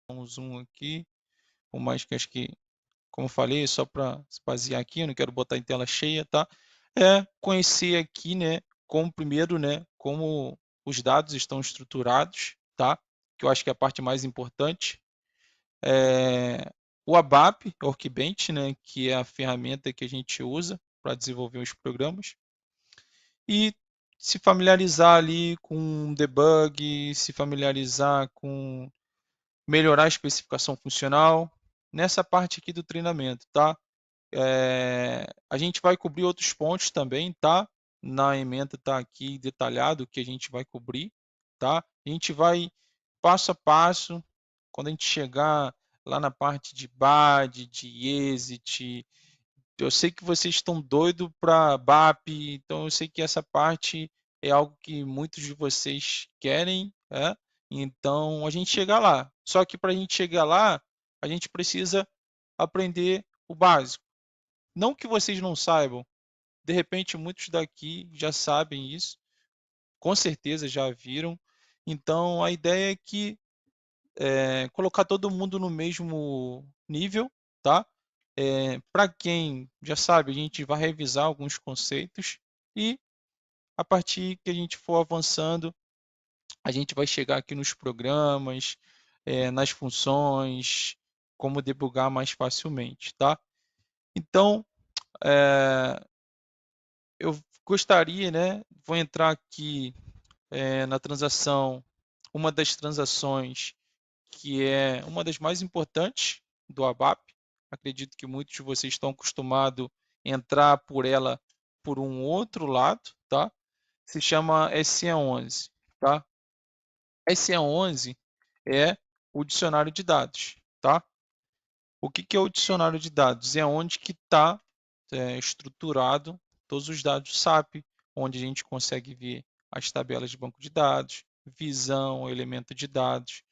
um zoom aqui, por mais que acho que, como eu falei, só para se basear aqui, eu não quero botar em tela cheia, tá? É conhecer aqui, né, como primeiro, né, como os dados estão estruturados, tá? Que eu acho que é a parte mais importante. O ABAP, Workbench, né, que é a ferramenta que a gente usa para desenvolver os programas. E se familiarizar ali com debug, se familiarizar com melhorar a especificação funcional, nessa parte aqui do treinamento, tá? A gente vai cobrir outros pontos também, tá? Na ementa tá aqui detalhado o que a gente vai cobrir, tá? A gente vai passo a passo, quando a gente chegar lá na parte de BAD, de EXIT, eu sei que vocês estão doidos para BAP, então eu sei que essa parte é algo que muitos de vocês querem, né? Então a gente chega lá. Só que para a gente chegar lá, a gente precisa aprender o básico. Não que vocês não saibam, de repente muitos daqui já sabem isso, com certeza já viram. Então a ideia é que colocar todo mundo no mesmo nível, tá? Para quem já sabe, a gente vai revisar alguns conceitos e a partir que a gente for avançando, a gente vai chegar aqui nos programas, nas funções, como debugar mais facilmente, tá? Então, é, eu gostaria, né? Vou entrar aqui na transação, uma das transações que é uma das mais importantes do ABAP. Acredito que muitos de vocês estão acostumados a entrar por ela por um outro lado, tá? Se chama SE11, tá? SE11 é o dicionário de dados, tá? O que é o dicionário de dados? É onde que está estruturado todos os dados SAP, onde a gente consegue ver as tabelas de banco de dados, visão, elemento de dados,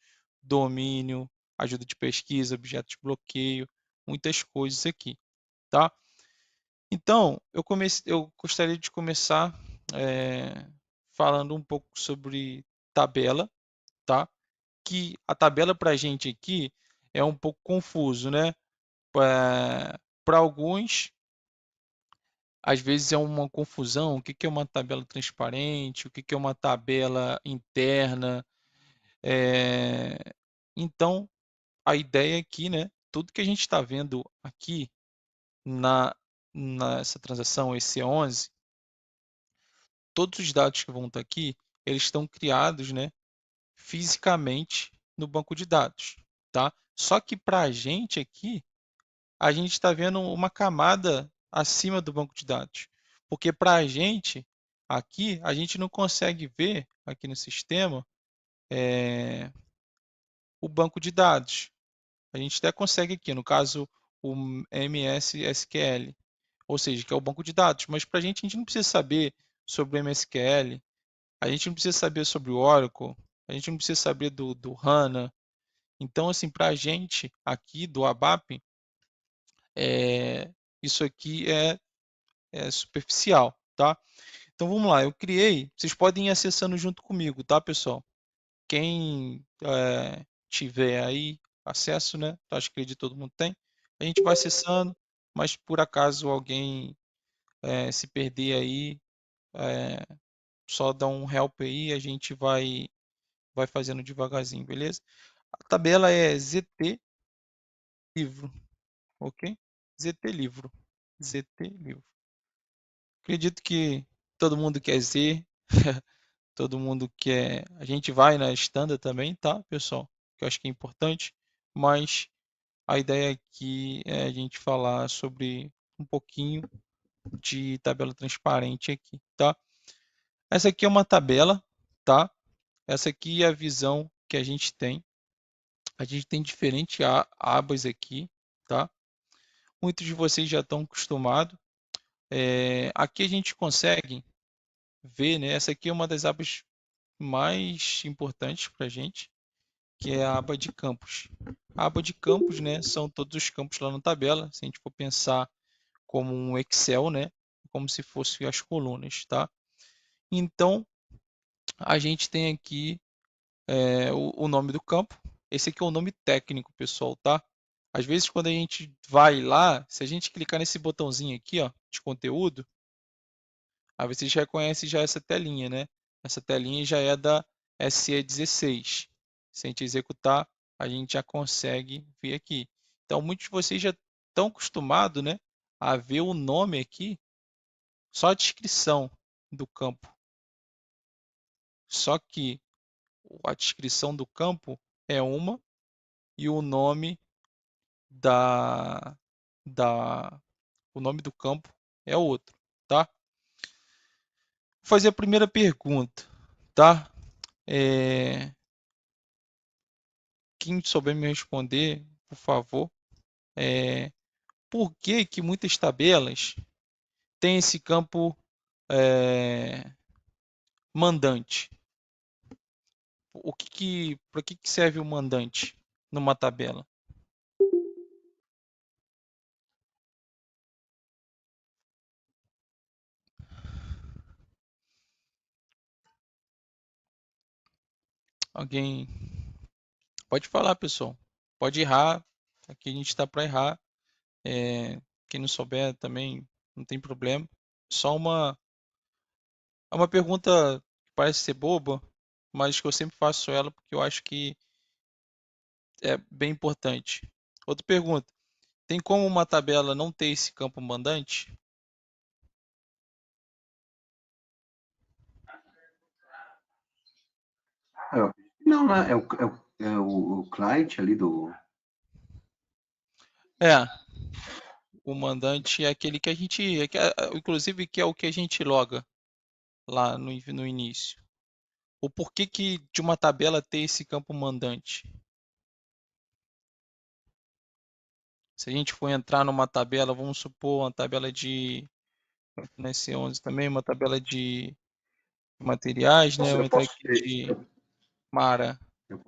domínio, ajuda de pesquisa, objeto de bloqueio, muitas coisas aqui, tá? Então, eu gostaria de começar falando um pouco sobre tabela, tá? Que a tabela para a gente aqui é um pouco confuso, né? Para alguns, às vezes é uma confusão, o que é uma tabela transparente, o que é uma tabela interna. É, Então, a ideia aqui, né? Tudo que a gente está vendo aqui na, nessa transação EC11, todos os dados que vão estar aqui, eles estão criados, né, fisicamente no banco de dados, tá? Só que para a gente aqui, a gente está vendo uma camada acima do banco de dados, porque para a gente aqui, a gente não consegue ver aqui no sistema o banco de dados. A gente até consegue aqui, no caso, o MS SQL, ou seja, que é o banco de dados. Mas para a gente não precisa saber sobre o MSQL, a gente não precisa saber sobre o Oracle, a gente não precisa saber do HANA. Então, assim, para a gente aqui do ABAP, isso aqui é superficial, tá? Então vamos lá, eu criei, vocês podem ir acessando junto comigo, tá, pessoal? Quem tiver aí acesso, né? Acho que de todo mundo tem. A gente vai acessando, mas por acaso alguém se perder aí, é, só dá um help aí, a gente vai fazendo devagarzinho, beleza? A tabela é ZT livro, ok? ZT livro, ZT livro. Acredito que todo mundo quer Z, todo mundo quer. A gente vai na standard também, tá, pessoal? Que eu acho que é importante, mas a ideia aqui é a gente falar sobre um pouquinho de tabela transparente aqui, tá? Essa aqui é uma tabela, tá? Essa aqui é a visão que a gente tem. A gente tem diferentes abas aqui, tá? Muitos de vocês já estão acostumados. Aqui a gente consegue ver, né? Essa aqui é uma das abas mais importantes para a gente, que é a aba de campos. A aba de campos, né? São todos os campos lá na tabela. Se a gente for pensar como um Excel, né? Como se fossem as colunas, tá? Então, a gente tem aqui o nome do campo. Esse aqui é o nome técnico, pessoal, tá? Às vezes, quando a gente vai lá, se a gente clicar nesse botãozinho aqui, ó, de conteúdo, aí vocês reconhecem já essa telinha, né? Essa telinha já é da SE16. Se a gente executar, a gente já consegue ver aqui. Então, muitos de vocês já estão acostumados, né, a ver o nome aqui, só a descrição do campo. Só que a descrição do campo é uma e o nome da, o nome do campo é outro, tá? Vou fazer a primeira pergunta, tá? Quem souber me responder, por favor, é, por que que muitas tabelas têm esse campo é, mandante? Para que serve o mandante numa tabela? Alguém pode falar, pessoal. Pode errar. Aqui a gente está para errar. Quem não souber também não tem problema. Só é uma pergunta que parece ser boba, mas que eu sempre faço ela porque eu acho que é bem importante. Outra pergunta: tem como uma tabela não ter esse campo mandante? Não, né? É o client ali do. É, o mandante é aquele que a gente, inclusive que é o que a gente loga lá no início. O porquê que de uma tabela ter esse campo mandante? Se a gente for entrar numa tabela, vamos supor uma tabela de nesse 11 também, uma tabela de materiais, né? Eu vou Eu entrar posso aqui ter, de Mara. eu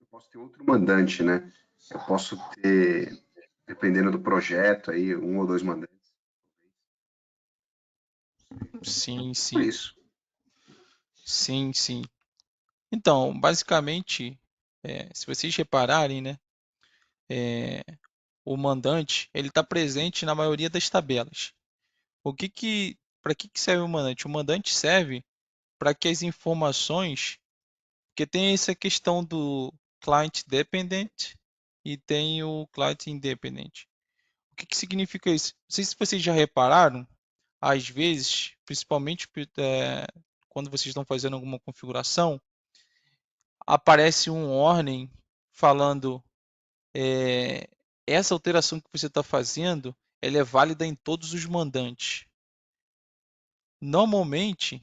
posso ter outro mandante, né? Eu posso ter, dependendo do projeto, aí, um ou dois mandantes. Sim, Por sim, isso. sim, sim. Então, basicamente, se vocês repararem, né, é, o mandante ele está presente na maioria das tabelas. Para que serve o mandante? O mandante serve para que as informações, porque tem essa questão do client dependent e tem o client independent. O que significa isso? Não sei se vocês já repararam, às vezes, principalmente quando vocês estão fazendo alguma configuração, aparece um warning falando é, essa alteração que você está fazendo, ela é válida em todos os mandantes. Normalmente,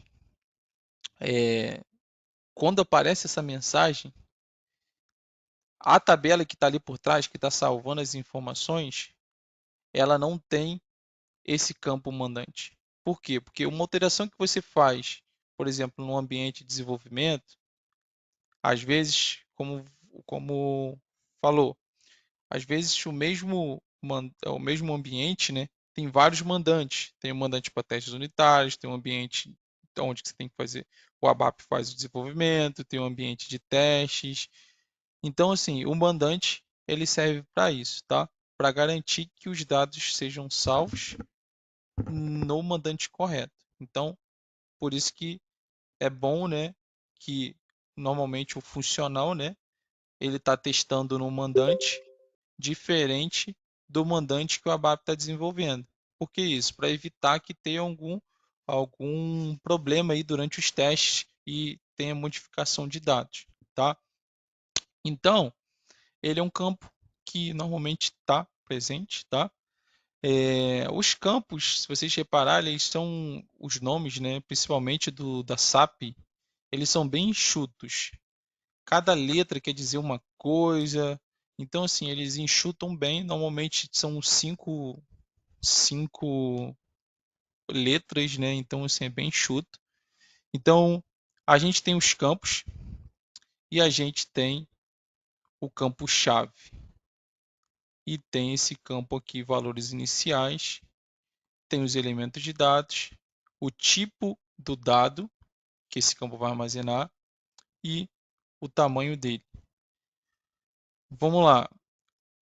é, quando aparece essa mensagem, a tabela que está ali por trás, que está salvando as informações, ela não tem esse campo mandante. Por quê? Porque uma alteração que você faz, por exemplo, no ambiente de desenvolvimento, às vezes, como falou, às vezes o mesmo ambiente, né, tem vários mandantes. Tem um mandante para testes unitários, tem um ambiente onde você tem que fazer, o ABAP faz o desenvolvimento, tem um ambiente de testes. Então, assim, o mandante ele serve para isso, tá? Para garantir que os dados sejam salvos no mandante correto. Então, por isso que é bom, né, que normalmente o funcional, né, ele está testando no mandante diferente do mandante que o ABAP está desenvolvendo. Por que isso? Para evitar que tenha algum problema aí durante os testes e tenha modificação de dados, tá? Então, ele é um campo que normalmente está presente, tá? Os campos, se vocês repararem, eles são os nomes, né, principalmente da SAP, eles são bem enxutos. Cada letra quer dizer uma coisa. Então, assim, eles enxutam bem. Normalmente são cinco letras, né? Então, assim, é bem enxuto. Então, a gente tem os campos e a gente tem o campo-chave. E tem esse campo aqui, valores iniciais, tem os elementos de dados, o tipo do dado que esse campo vai armazenar e o tamanho dele. Vamos lá.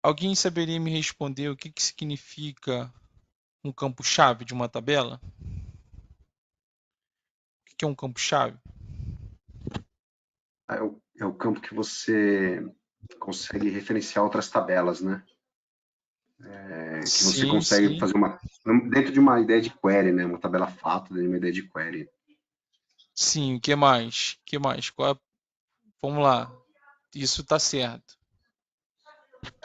Alguém saberia me responder o que que significa um campo-chave de uma tabela? O que que é um campo-chave? É o campo que você consegue referenciar outras tabelas, né? Que você Sim, consegue sim, fazer dentro de uma ideia de query, né? Uma tabela fato dentro de uma ideia de query. sim. O que mais? O que mais? Vamos lá. Isso está certo.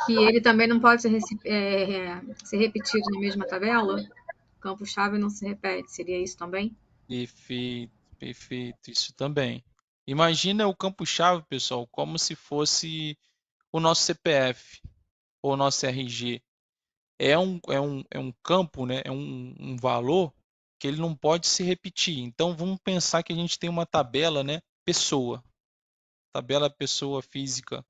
Que ele também não pode ser repetido na mesma tabela? O campo-chave não se repete, seria isso também? Perfeito, perfeito. Isso também. Imagina o campo-chave, pessoal, como se fosse o nosso CPF ou o nosso RG. É um campo, né? É um valor que ele não pode se repetir. Então vamos pensar que a gente tem uma tabela, né? Pessoa, tabela pessoa física,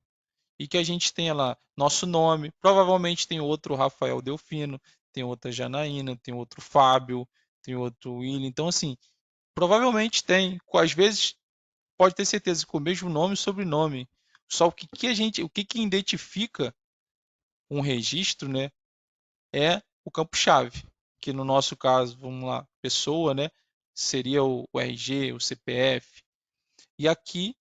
e que a gente tenha lá nosso nome. Provavelmente tem outro Rafael Delfino, tem outra Janaína, tem outro Fábio, tem outro William. Então, assim, provavelmente tem. Às vezes pode ter certeza que com o mesmo nome e sobrenome. Só o que identifica um registro, né? É o campo-chave, que no nosso caso, vamos lá, pessoa, né? Seria o RG, o CPF. E aqui,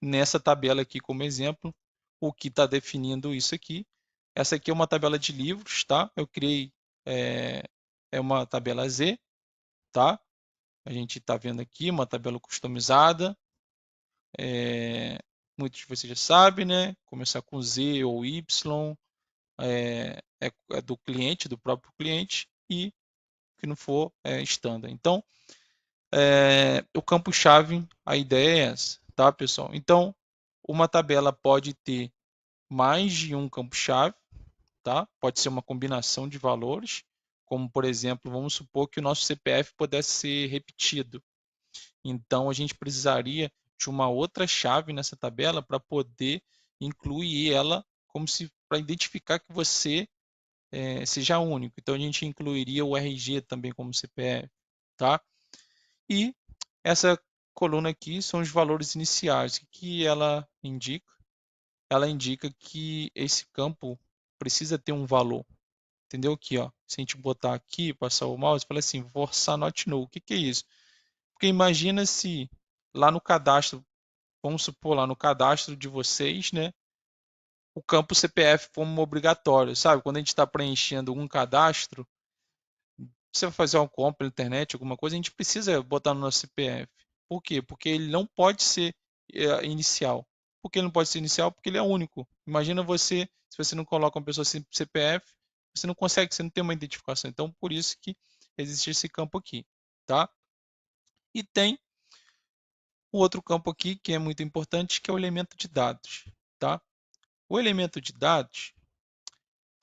nessa tabela aqui como exemplo, o que está definindo isso aqui. Essa aqui é uma tabela de livros, tá? Eu criei, é, é uma tabela Z, tá? A gente está vendo aqui uma tabela customizada. Muitos de vocês já sabem, né? Começar com Z ou Y, é do cliente, do próprio cliente, e que não for é standard. Então, o campo-chave, a ideia é essa, tá, pessoal? Então, uma tabela pode ter mais de um campo-chave, tá? Pode ser uma combinação de valores, como por exemplo, vamos supor que o nosso CPF pudesse ser repetido. Então, a gente precisaria de uma outra chave nessa tabela para poder incluir ela como se para identificar que você seja único. Então, a gente incluiria o RG também como CPF, tá? E essa coluna aqui são os valores iniciais. O que ela indica? Ela indica que esse campo precisa ter um valor. Entendeu? Aqui, ó. Se a gente botar aqui, passar o mouse, fala assim, forçar not null. O que que é isso? Porque imagina se lá no cadastro, vamos supor lá no cadastro de vocês, né? O campo CPF como obrigatório, sabe? Quando a gente está preenchendo um cadastro, você vai fazer uma compra na internet, alguma coisa, a gente precisa botar no nosso CPF. Por quê? Porque ele não pode ser inicial. Por que ele não pode ser inicial? Porque ele é único. Imagina você, se você não coloca uma pessoa sem CPF, você não consegue, você não tem uma identificação. Então, por isso que existe esse campo aqui, tá? E tem o outro campo aqui que é muito importante, que é o elemento de dados, tá? O elemento de dados,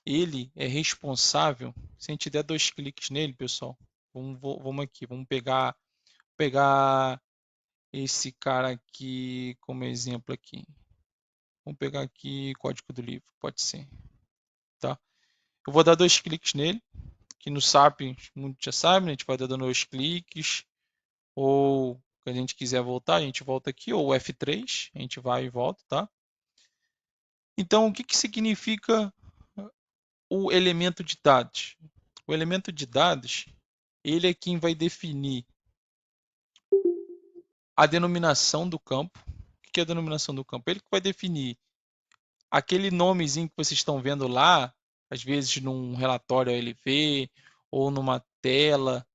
ele é responsável, se a gente der 2 cliques nele, pessoal, vamos aqui, vamos pegar esse cara aqui como exemplo aqui. Vamos pegar aqui código do livro, pode ser, tá? Eu vou dar 2 cliques nele, que no SAP, muitos já sabem, né? A gente vai dar 2 cliques, ou se a gente quiser voltar, a gente volta aqui, ou F3, a gente vai e volta, tá? Então, o que que significa o elemento de dados? O elemento de dados, ele é quem vai definir a denominação do campo. O que é a denominação do campo? Ele que vai definir aquele nomezinho que vocês estão vendo lá, às vezes num relatório ALV ou numa tela.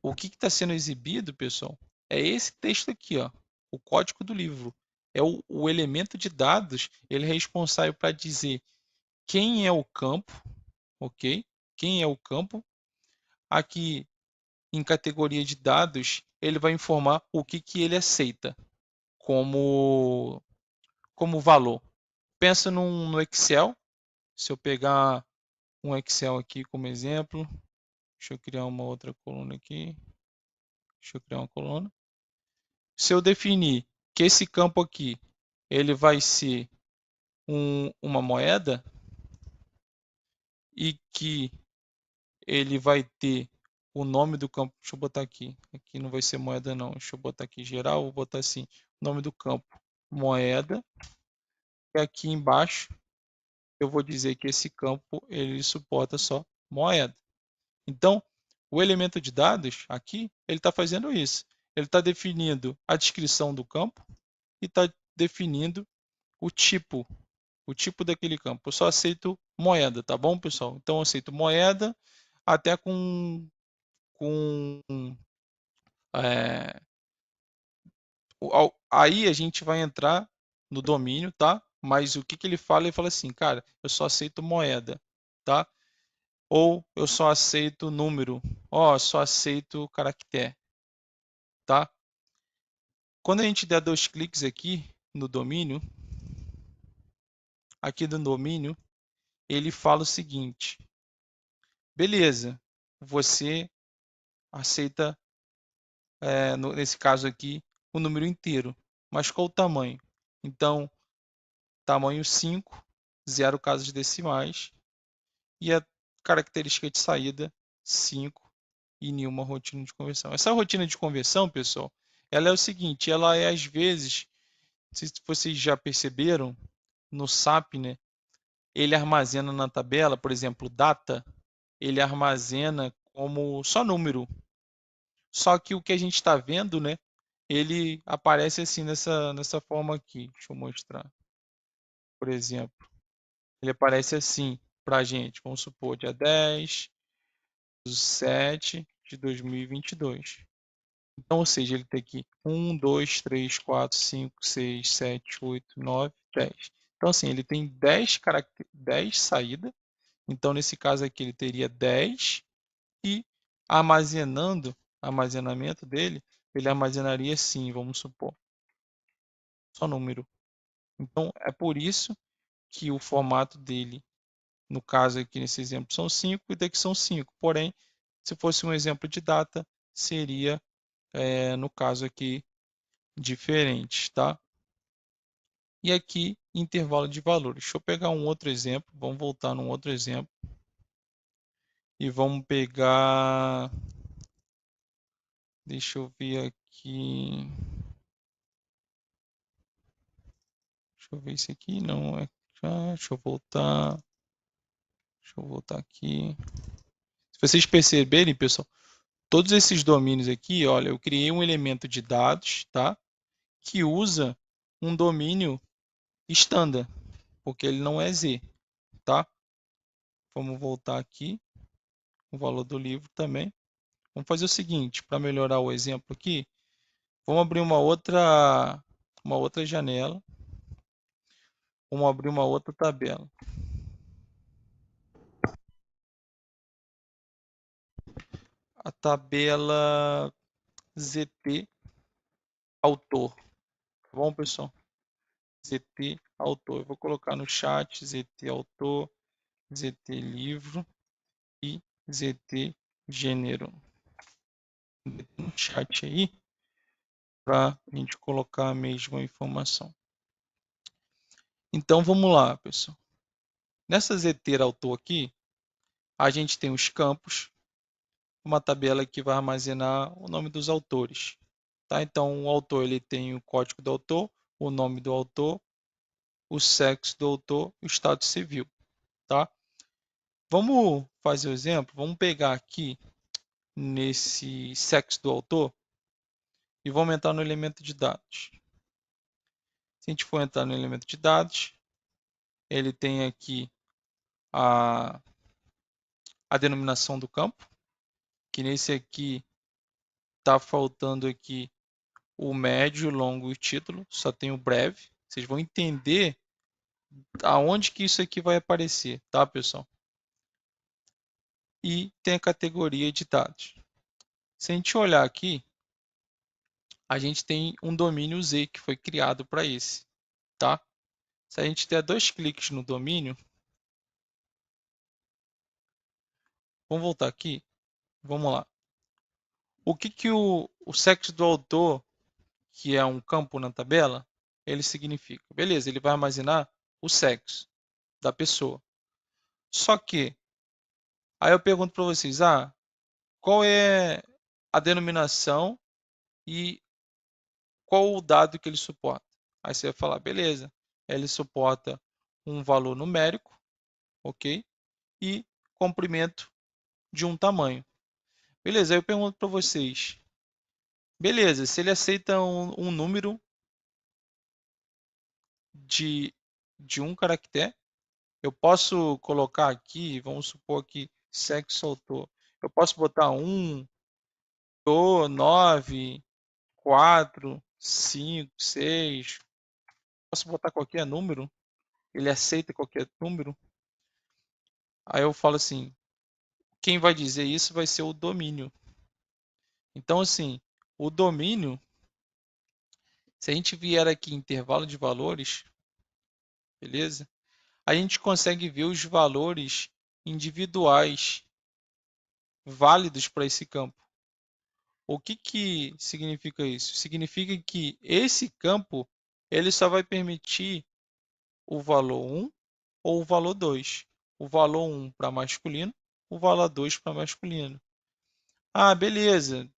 O que está sendo exibido, pessoal, é esse texto aqui, ó, o código do livro. É o elemento de dados, ele é responsável para dizer quem é o campo, ok? Quem é o campo. Aqui em categoria de dados, ele vai informar o que, que ele aceita como, como valor. Pensa no Excel. Se eu pegar um Excel aqui como exemplo, deixa eu criar uma outra coluna aqui. Deixa eu criar uma coluna. Se eu definir que esse campo aqui ele vai ser uma moeda e que ele vai ter o nome do campo. Deixa eu botar aqui. Aqui não vai ser moeda, não. Deixa eu botar aqui geral. Vou botar assim: nome do campo moeda. E aqui embaixo eu vou dizer que esse campo ele suporta só moeda. Então, o elemento de dados aqui, ele está fazendo isso. Ele está definindo a descrição do campo e está definindo o tipo daquele campo. Eu só aceito moeda, tá bom, pessoal? Então, eu aceito moeda até com é, aí a gente vai entrar no domínio, tá? Mas o que que ele fala? Ele fala assim, cara, eu só aceito moeda, tá? Ou eu só aceito número, ó, só aceito caractere, tá? Quando a gente der 2 cliques aqui no domínio, ele fala o seguinte: beleza, você aceita, nesse caso aqui, o número inteiro, mas qual o tamanho? Então, tamanho 5, 0 casas decimais, e a característica de saída 5 e nenhuma rotina de conversão. Essa rotina de conversão, pessoal, ela é o seguinte, ela é às vezes, não sei se vocês já perceberam, no SAP, né, ele armazena na tabela, por exemplo, data, ele armazena como só número. Só que o que a gente está vendo, né, ele aparece assim nessa forma aqui. Deixa eu mostrar. Por exemplo, ele aparece assim para a gente. Vamos supor, dia 10/7/2022. Então, ou seja, ele tem aqui 1, 2, 3, 4, 5, 6, 7, 8, 9, 10. Então, assim, ele tem 10 saídas. Então, nesse caso aqui, ele teria 10 e armazenamento dele, ele armazenaria sim, vamos supor, só número. Então, é por isso que o formato dele, no caso aqui nesse exemplo, são 5 e daqui são 5. Porém, se fosse um exemplo de data, seria, no caso aqui, diferente, tá? E aqui, intervalo de valores. Deixa eu pegar um outro exemplo, vamos voltar num outro exemplo. E vamos pegar... Deixa eu ver aqui... Deixa eu ver esse aqui, não é... Deixa eu voltar aqui. Se vocês perceberem, pessoal, todos esses domínios aqui, olha, eu criei um elemento de dados, tá? Que usa um domínio standard, porque ele não é Z, tá? Vamos voltar aqui, o valor do livro também. Vamos fazer o seguinte, para melhorar o exemplo aqui, vamos abrir uma outra janela, vamos abrir uma outra tabela. A tabela ZT autor. Tá bom, pessoal? ZT autor. Eu vou colocar no chat ZT autor, ZT livro e ZT gênero. No chat aí, para a gente colocar a mesma informação. Então, vamos lá, pessoal. Nessa ZT autor aqui, a gente tem os campos, uma tabela que vai armazenar o nome dos autores. Tá? Então, o autor ele tem o código do autor, o nome do autor, o sexo do autor e o estado civil. Tá? Vamos fazer o exemplo? Vamos pegar aqui nesse sexo do autor e vamos entrar no elemento de dados. Se a gente for entrar no elemento de dados, ele tem aqui a denominação do campo, que nesse aqui está faltando aqui o médio, o longo e o título, só tem o breve. Vocês vão entender aonde que isso aqui vai aparecer, tá, pessoal? E tem a categoria de dados. Se a gente olhar aqui, a gente tem um domínio Z que foi criado para esse, tá? Se a gente der 2 cliques no domínio, vamos voltar aqui, vamos lá. O que o sexo do autor, que é um campo na tabela, ele significa? Beleza, ele vai armazenar o sexo da pessoa. Só que, aí eu pergunto para vocês, qual é a denominação e qual o dado que ele suporta? Aí você vai falar, beleza, ele suporta um valor numérico, ok? E comprimento de um tamanho. Beleza, aí eu pergunto para vocês. Beleza, se ele aceita um número de um caractere, eu posso colocar aqui, vamos supor que sexo autor. Eu posso botar 1, 2, 9, 4, 5, 6. Posso botar qualquer número. Ele aceita qualquer número. Aí eu falo assim, quem vai dizer isso vai ser o domínio. Então, assim, o domínio, se a gente vier aqui em intervalo de valores, beleza? A gente consegue ver os valores individuais válidos para esse campo. O que significa isso? Significa que esse campo ele só vai permitir o valor 1 ou o valor 2. O valor 1 para masculino, o valor 2 para masculino. Ah, beleza.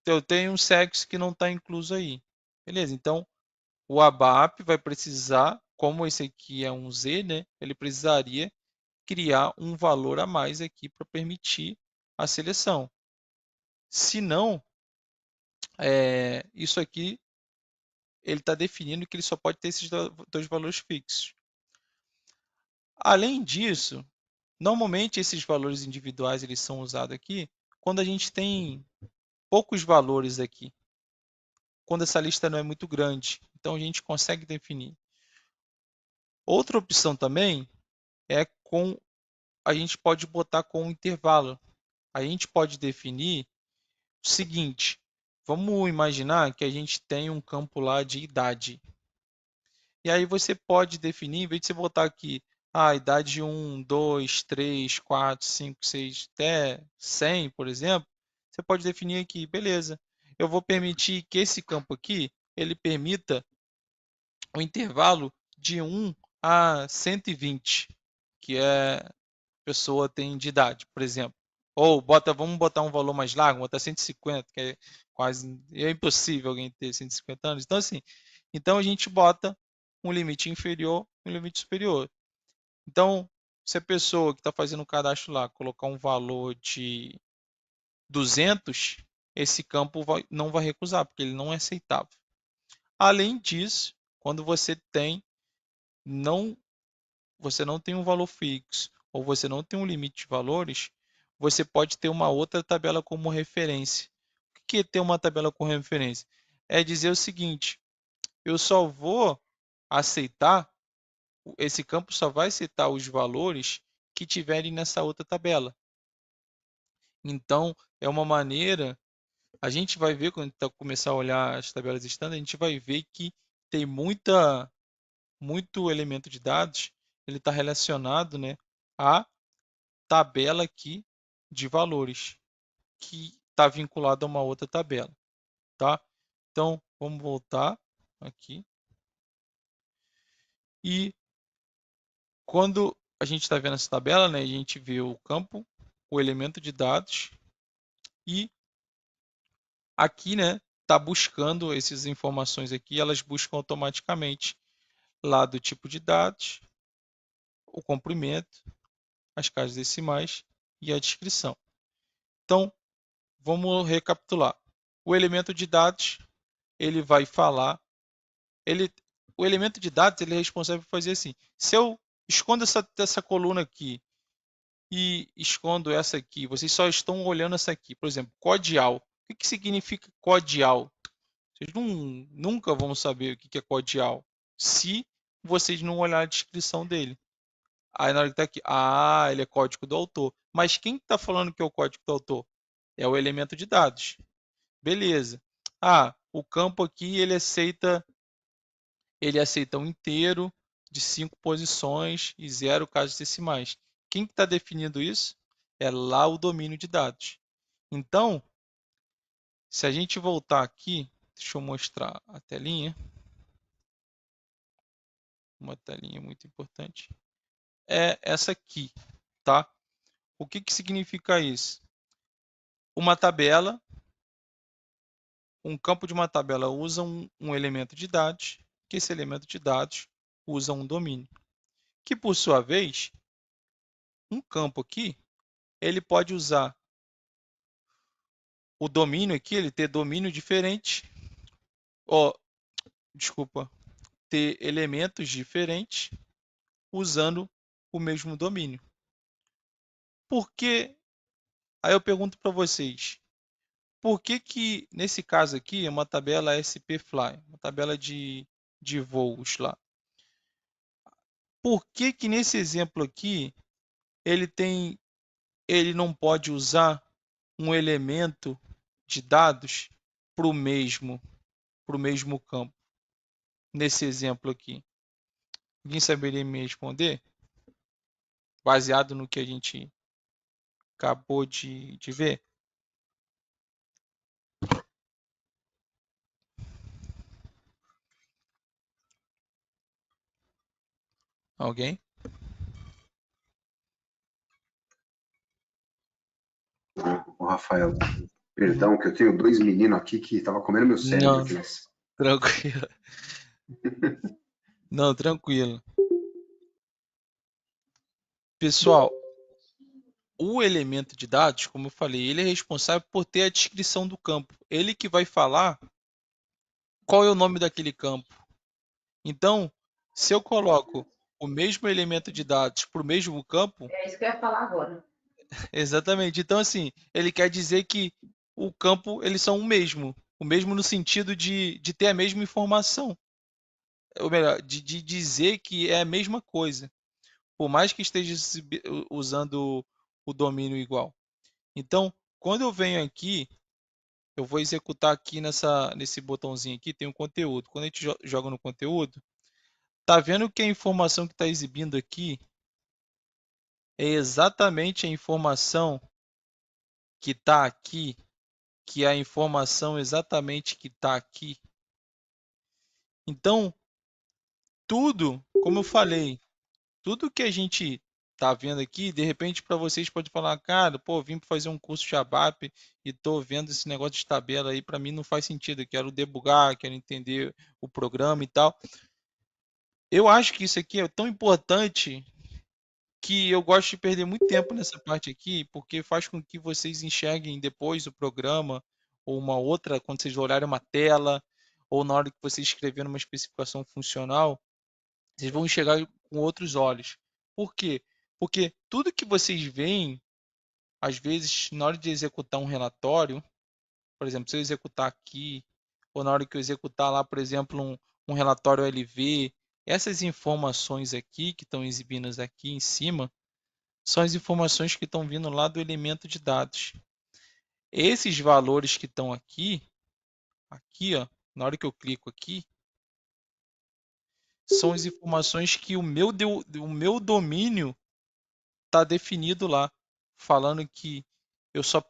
Eu tenho um sexo que não está incluso aí. Beleza, então o ABAP vai precisar, como esse aqui é um Z, né? Ele precisaria criar um valor a mais aqui para permitir a seleção. Se não, isso aqui ele está definindo que ele só pode ter esses dois valores fixos. Além disso, normalmente esses valores individuais eles são usados aqui quando a gente tem poucos valores aqui, quando essa lista não é muito grande. Então a gente consegue definir. Outra opção também é a gente pode botar com um intervalo. A gente pode definir o seguinte, vamos imaginar que a gente tem um campo lá de idade. E aí você pode definir, em vez de você botar aqui a idade 1, 2, 3, 4, 5, 6, até 100, por exemplo, você pode definir aqui, beleza, eu vou permitir que esse campo aqui, ele permita um intervalo de 1 a 120, que a pessoa tem de idade, por exemplo. Ou vamos botar um valor mais largo, botar 150, que é quase impossível alguém ter 150 anos. Então, assim, a gente bota um limite inferior e um limite superior. Então, se a pessoa que está fazendo o cadastro lá colocar um valor de 200, esse campo não vai recusar, porque ele não é aceitável. Além disso, quando você não tem um valor fixo ou você não tem um limite de valores, você pode ter uma outra tabela como referência. O que é ter uma tabela com referência? É dizer o seguinte, eu só vou aceitar, esse campo só vai aceitar os valores que tiverem nessa outra tabela. Então, é uma maneira, a gente vai ver, quando a gente começar a olhar as tabelas standard, a gente vai ver que tem muito elemento de dados, ele está relacionado, né, a tabela aqui de valores, que está vinculado a uma outra tabela, tá? Então, vamos voltar aqui. E quando a gente está vendo essa tabela, né, a gente vê o campo, o elemento de dados e aqui, né, está buscando essas informações aqui, elas buscam automaticamente lá do tipo de dados, o comprimento, as casas decimais e a descrição. Então, vamos recapitular. O elemento de dados, ele vai falar, o elemento de dados ele é responsável por fazer assim, se eu escondo essa coluna aqui e escondo essa aqui, vocês só estão olhando essa aqui, por exemplo, codial. O que significa codial? Vocês nunca vão saber o que é codial se vocês não olharem a descrição dele. Aí na hora que está aqui, ele é código do autor. Mas quem está falando que é o código do autor? É o elemento de dados. Beleza. O campo aqui ele aceita um inteiro de 5 posições e 0 casas decimais. Quem está definindo isso? É lá o domínio de dados. Então, se a gente voltar aqui, deixa eu mostrar a telinha. Uma telinha muito importante. É essa aqui, tá? O que significa isso? Uma tabela, um campo de uma tabela usa um elemento de dados que esse elemento de dados usa um domínio, que por sua vez, um campo aqui, ele pode usar o domínio aqui, ele ter domínio diferente, desculpa, ter elementos diferentes usando o mesmo domínio. Por que? Aí eu pergunto para vocês, por que que nesse caso aqui é uma tabela SP-Fly, uma tabela de voos lá? Por que que nesse exemplo aqui ele não pode usar um elemento de dados para o mesmo campo? Nesse exemplo aqui, alguém saberia me responder? Baseado no que a gente acabou de ver? Alguém? Ô, Rafael, perdão, que eu tenho dois meninos aqui que estavam comendo meu cérebro Não, aqui. tranquilo. Não, tranquilo. Pessoal, o elemento de dados, como eu falei, ele é responsável por ter a descrição do campo. Ele que vai falar qual é o nome daquele campo. Então, se eu coloco o mesmo elemento de dados para o mesmo campo, É isso que eu ia falar agora. exatamente. Então, assim, ele quer dizer que o campo, eles são o mesmo no sentido de ter a mesma informação. Ou melhor, de dizer que é a mesma coisa, por mais que esteja usando o domínio igual. Então, quando eu venho aqui, eu vou executar aqui nesse botãozinho aqui, tem um conteúdo. Quando a gente joga no conteúdo, tá vendo que a informação que está exibindo aqui é exatamente a informação que está aqui, que é a informação exatamente que está aqui. Então, tudo, como eu falei, tudo que a gente tá vendo aqui, de repente para vocês pode falar, cara, pô, vim para fazer um curso de ABAP e tô vendo esse negócio de tabela aí, para mim não faz sentido, eu quero debugar, quero entender o programa e tal. Eu acho que isso aqui é tão importante que eu gosto de perder muito tempo nessa parte aqui, porque faz com que vocês enxerguem depois o programa ou uma outra, quando vocês olharem uma tela ou na hora que vocês escreverem uma especificação funcional, vocês vão enxergar com outros olhos. Por quê? Porque tudo que vocês veem, às vezes, na hora de executar um relatório, por exemplo, se eu executar aqui, ou na hora que eu executar lá, por exemplo, um relatório LV, essas informações aqui que estão exibidas aqui em cima, são as informações que estão vindo lá do elemento de dados. Esses valores que estão aqui, ó, na hora que eu clico aqui, são as informações que o meu domínio está definido lá, falando que eu só,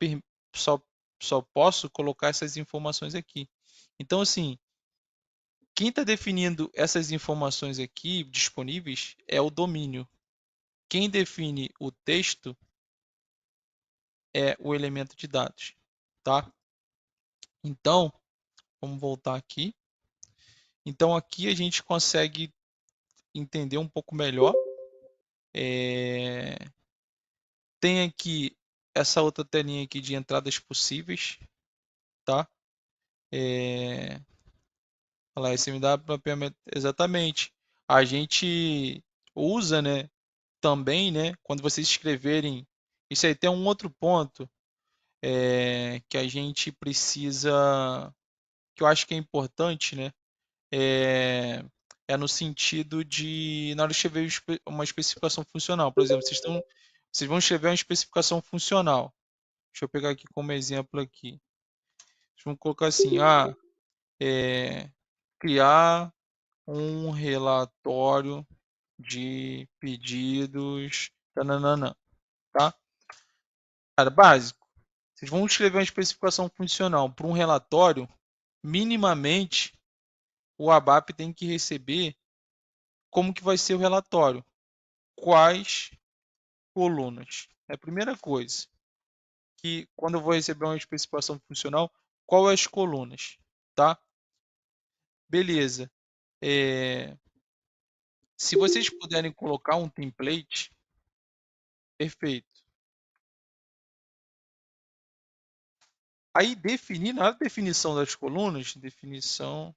só posso colocar essas informações aqui. Então, assim, quem está definindo essas informações aqui disponíveis é o domínio. Quem define o texto é o elemento de dados, tá? Então, vamos voltar aqui. Então, aqui a gente consegue entender um pouco melhor. Tem aqui essa outra telinha aqui de entradas possíveis, tá? Olha lá, SMW mapeamento, exatamente. A gente usa, né, também, né, quando vocês escreverem, isso aí tem um outro ponto que a gente precisa, que eu acho que é importante, né, é, é no sentido de, na hora de escrever uma especificação funcional, por exemplo, vocês vão escrever uma especificação funcional. Deixa eu pegar aqui como exemplo aqui. Vocês vão colocar assim, criar um relatório de pedidos, tananana, tá? Cara, básico. Vocês vão escrever uma especificação funcional para um relatório, minimamente o ABAP tem que receber como que vai ser o relatório, quais colunas. É a primeira coisa, que quando eu vou receber uma especificação funcional, qual é as colunas, tá? Beleza. Se vocês puderem colocar um template, perfeito. Aí definir, na definição das colunas, definição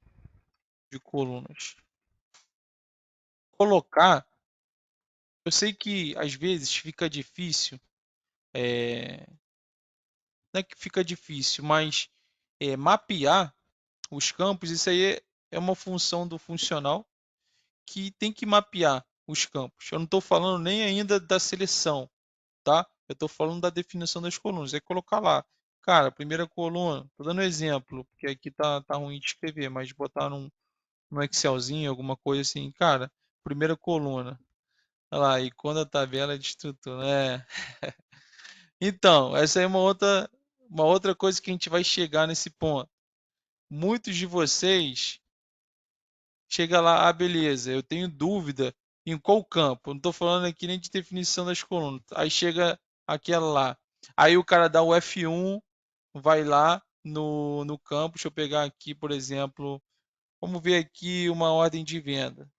de colunas. Colocar, eu sei que às vezes fica difícil, não é que fica difícil, mas mapear os campos, isso aí é uma função do funcional que tem que mapear os campos. Eu não estou falando nem ainda da seleção, tá? Eu estou falando da definição das colunas. É colocar lá, cara, primeira coluna, estou dando exemplo, porque aqui tá ruim de escrever, mas botar num Excelzinho, alguma coisa assim, cara, primeira coluna. Olha lá, e quando a tabela de estrutura, né? Então, essa é uma outra coisa que a gente vai chegar nesse ponto. Muitos de vocês chega lá, ah, beleza, eu tenho dúvida em qual campo. Não estou falando aqui nem de definição das colunas. Aí chega aquela lá. Aí o cara dá o F1, vai lá no campo. Deixa eu pegar aqui, por exemplo, vamos ver aqui uma ordem de venda.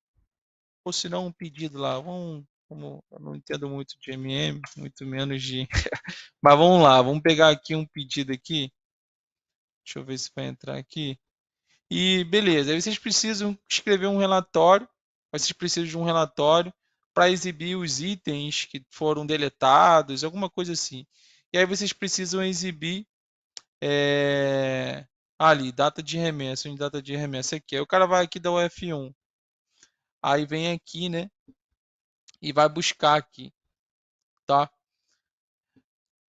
Ou se não, um pedido lá. Eu não entendo muito de MM, muito menos de. Mas vamos lá, vamos pegar aqui um pedido aqui. Deixa eu ver se vai entrar aqui. E beleza, aí vocês precisam escrever um relatório, vocês precisam de um relatório para exibir os itens que foram deletados, alguma coisa assim. E aí vocês precisam exibir ali, data de remessa, data de remessa aqui. Aí o cara vai aqui dar o F1. Aí vem aqui, né? E vai buscar aqui, tá?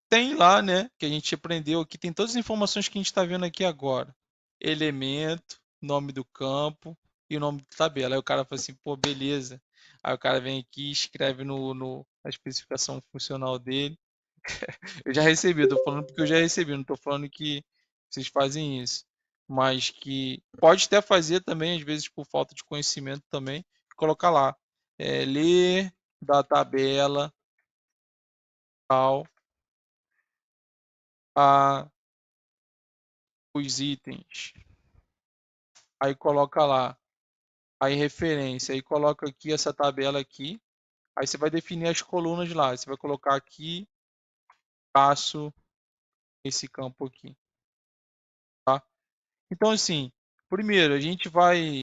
Tem lá, né? Que a gente aprendeu aqui, tem todas as informações que a gente está vendo aqui agora. Elemento, nome do campo e o nome da tabela. Aí o cara fala assim, pô, beleza. Aí o cara vem aqui e escreve na especificação funcional dele. Eu já recebi, eu tô falando porque eu já recebi, não tô falando que vocês fazem isso. Mas que pode até fazer também, às vezes por falta de conhecimento também, colocar lá. Ler da tabela tal a os itens. Aí coloca lá. Aí referência. Aí coloca aqui essa tabela aqui. Aí você vai definir as colunas lá. Você vai colocar aqui, passo esse campo aqui. Tá? Então, assim, primeiro a gente vai